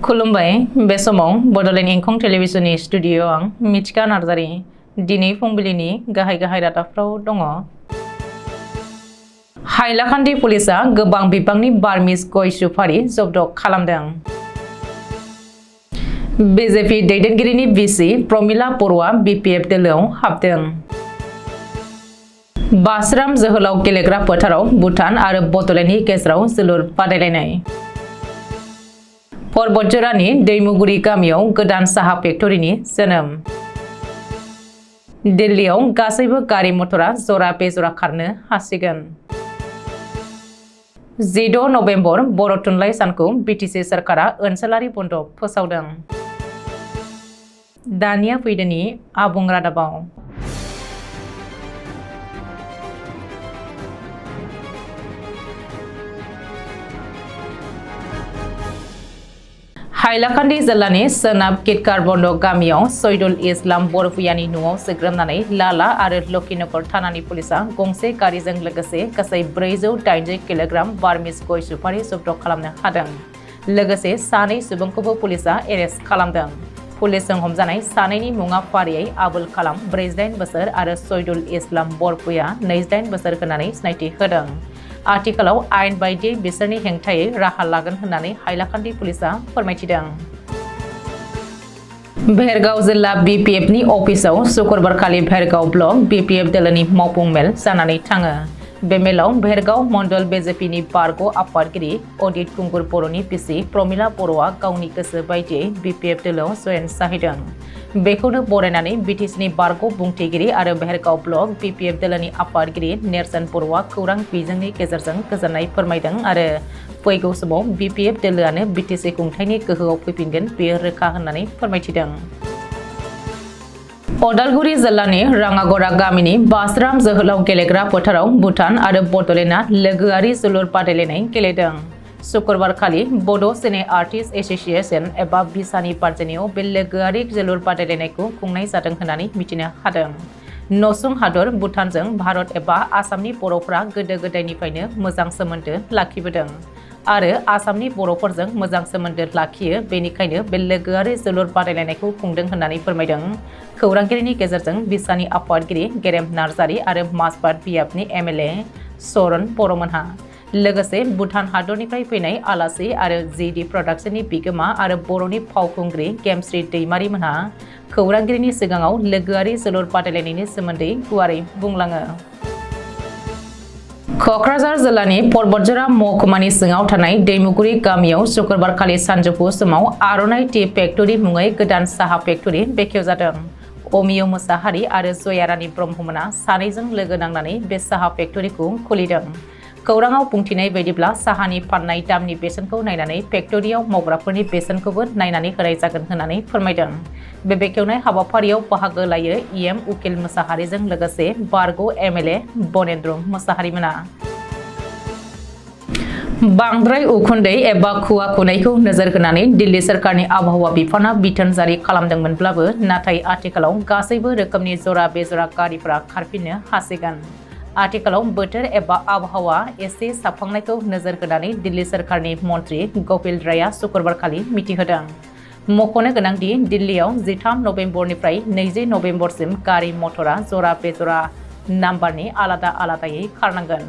खुलुमबाय बे समाव बडोलेण्ड इंखं टेलिभिजननि स्टुडिअ आं मिथिका नार्जारि दिनै फुंबिलिनि गाहाय रादाबफ्राव दङ। हाइलाकान्दि पुलिसा गोबां बिबांनि बार्मिस गय सुपारि जब्द खालामदों। बिजेपि दैदेनगिरिनि बिसि प्रमिला बर'आ बिपिएफ दोलोआव हाबदों। बास्राम जोहोलाव गेलेग्रा फोथाराव भुटान आरो बड'लेण्डनि गेजेराव जोलुर बादायलायनाय। पर्बतजरानि दैमुगुरि गामियाव गोदान साहा फेक्टरिनि जोनोम। दिल्लीयाव गासैबो गारि मटरा जरा बेजरा खारनो हासिगोन। 16 नभेम्बर बर' थुनलाइ सानखौ बिटिसि सरकारा ओनसोलारि बन्द फोसावदों। दानिया फैदोनि आबुं रादाबाव। हाइलाकान्दि जिल्लानि सोनाब किटकारबन्द गामियाव सैदुल इस्लाम बरभुयानि न'आव जोग्रोमनानै लाला आरो लखिनगर थानानि पुलिसा गंसे गारिजों लोगोसे गासै 480 किल'ग्राम बार्मिस गय सुपारि जब्द खालामनो हादों। लोगोसे सानै सुबुंखौबो पुलिसा एरेस्ट खालामदों। पुलिसजों हमजानाय सानैनि मुङा फारियै आबुल कालाम 48 बोसोर आरो सैदुल इस्लाम बरभुया 28 बोसोर होननानै सिनायथि होदों। आथिखालाव आयेन बायदियै बिसोरनि हेंथायै राहा लागोन होननानै हाइलाकान्दि पुलिसा फोरमायथिदों। भेरगाव जिल्ला बिपिएफनि अफिसाव शुक्रबारखालि भेरगाव ब्लक बिपिएफ दोलोनि मावफुं मेल जानानै थाङो। बे मेलाव भेरगाव मण्डल बिजेपिनि बारग' आफादगिरि अदित कुंगुर बर'नि बिसि प्रमिला बर'आ गावनि गोसो बायदियै बिपिएफ दोलोआव जयेन जाहैदों। बेखौनो बरायनानै बिटिसिनि बारग' बुंथिगिरि आरो भेरगाव ब्लक बिपिएफ दोलोनि आफादगिरि नेरसोन बर'आ खौरां बिजोंनि गेजेरजों गोजोननाय फोरमायदों आरो फैगौ समाव बिपिएफ दोलोआनो बिटिसि खुंथायनि गोहोआव फैफिनगोन बेयो रोखा होननानै फोरमायथिदों। उदालगुरि जिल्लानि राङागरा गामिनि बास्राम जोहोलाव गेलेग्रा फोथाराव भुटान आरो बड'लेण्डआ लोगोआरि जोलुर बादायलायनाय गेलेदों। शुक्रबारखालि बड' सिने आर्टिस्ट एस'सिएशन एबा बिसानि पार्जेनियाव बे लोगोआरि जोलुर बादायलायनायखौ खुंनाय जादों होननानै मिथिनो हादों। नसुं हादर भुटानजों भारत एबा आसामनि बर'फ्रा गोदो गोदायनिफ्रायनो मोजां सोमोन्दो लाखिबोदों आरो आसामनि बर'फोरजों मोजां सोमोन्दो लाखियो। बेनिखायनो बे लोगोआरि जोलुर बादायलायनायखौ खुंदों होननानै फोरमायदों। खौरांगिरिनि गेजेरजों बिसानि आफादगिरि गेरेम नार्जारि आरो माजबाट बियाबनि एमएलए सरन बर'मोनहा लोगोसे भुटान हादरनिफ्राय फैनाय आलासि आरो जिडि प्रडाक्शननि बिगोमा आरो बर'नि फावखुंग्रि गेमस्रि दैमारि मोनहा खौरांगिरिनि सिगाङाव लोगोआरि जोलुर बादायलायनायनि सोमोन्दै गुवारै बुंलाङो। क'क्राझार जिल्लानि पर्बतजरा महकुमानि सिङाव थानाय दैमुगुरि गामियाव शुक्रबारखालि सानजौफु समाव आर'नाइ टि फेक्टरि मुङै गोदान साहा फेक्टरि बेखेवजादों। अमिय मोसाहारि आरो जयारानि ब्रह्ममोना सानैजों लोगो नांनानै बे साहा फेक्टरिखौ खुलिदों। खौराङाव बुंथिनाय बायदिब्ला साहानि फाननाय दामनि बेसेनखौ नायनानै फेक्टरियाव मावग्राफोरनि बेसेनखौबो नायनानै होनाय जागोन होननानै फोरमायदों। बे बेखेवनाय हाबाफारियाव बाहागो लायो इएम उकिल मोसाहारिजों लोगोसे बारग' एमएलए बनेन्द्र मोसाहारिमोना। बांद्राय उखुन्दै एबा खुवा खुनायखौ नोजोर होनानै दिल्ली सरकारनि आबहावा बिफाना बिथोन जारि खालामदोंमोनब्लाबो नाथाय आथिखालाव गासैबो रोखोमनि जरा बेजरा गारिफोरा खारफिननो हासिगोन। आथिखालाव बोथोर एबा आबहावा एसे साबखांनायखौ नोजोर होनानै दिल्ली सरकारनि मन्त्रि गपिल रायआ शुक्रबारखालि मिथिहोदों। मख'नो गोनांदि दिल्लीयाव 13 नभेम्बरनिफ्राय 20 नभेम्बरसिम गारि मटरा जरा बेजरा नाम्बारनि आलादा आलादायै खारनांगोन।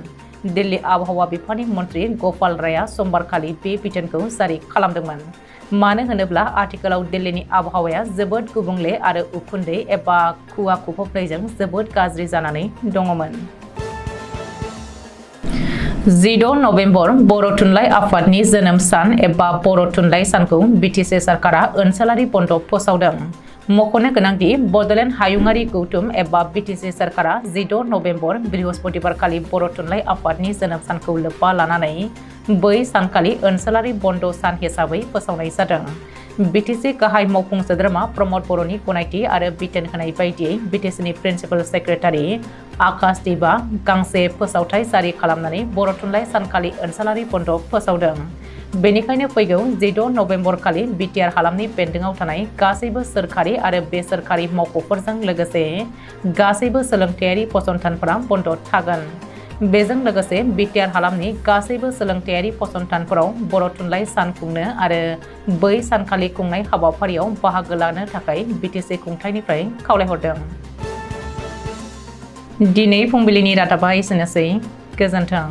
दिल्ली आबहावा बिफाननि मन्त्रि गपाल रायआ समबारखालि बे बिथोनखौ जारि खालामदोंमोन। मानो होनोब्ला आथिखालाव दिल्लीनि आबहावाया जोबोद गुबुंले आरो उखुन्दै एबा खुवा खुफबनायजों जोबोद गाज्रि जानानै दङमोन। 16 नभेम्बर बर' थुनलाइ आफादनि जोनोम सान एबा बर' थुनलाइ सानखौ बिटिसि सरकारा ओनसोलारि बन्द फोसावदों। मख'नो गोनांदि बड'लेण्ड हायुङारि गौथुम एबा बिटिसि सरकारा 16 नभेम्बर बृहस्पतिबारखालि बर' थुनलाइ आफादनि जोनोम सानखौ लोब्बा लानानै बै सानखालि ओनसोलारि बन्द सान हिसाबै फोसावनाय जादों। बिटिसि गाहाय मावफुं सोद्रोमा प्रमद बर'नि गनायथि आरो बिथोन होनाय बायदियै बिटिसिनि प्रिन्सिपाल सेक्रेटारि आकाश दिपआ गांसे फोसावथाय जारि खालामनानै बर' थुनलाइ सानखालि ओनसोलारि बन्द फोसावदों। बेनिखायनो फैगौ 16 नभेम्बर खालि बिटिआर हालामनि बेन्दोंआव थानाय गासैबो सोरखारि आरो बेसरखारि मावख'फोरजों लोगोसे गासैबो सोलोंथायारि फसंथानफोरा बन्द थागोन। बेजों लोगोसे बिटिआर हालामनि गासैबो सोलोंथायारि फसंथानफोराव बर' थुनलाइ सान खुंनो आरो बै सानखालि खुंनाय हाबाफारियाव बाहागो लानो थाखाय बिटिसि खुंथायनिफ्राय खावलायहरदों। दिनै फुंबिलिनि रादाबा एसेनोसै। गोजोन्थों।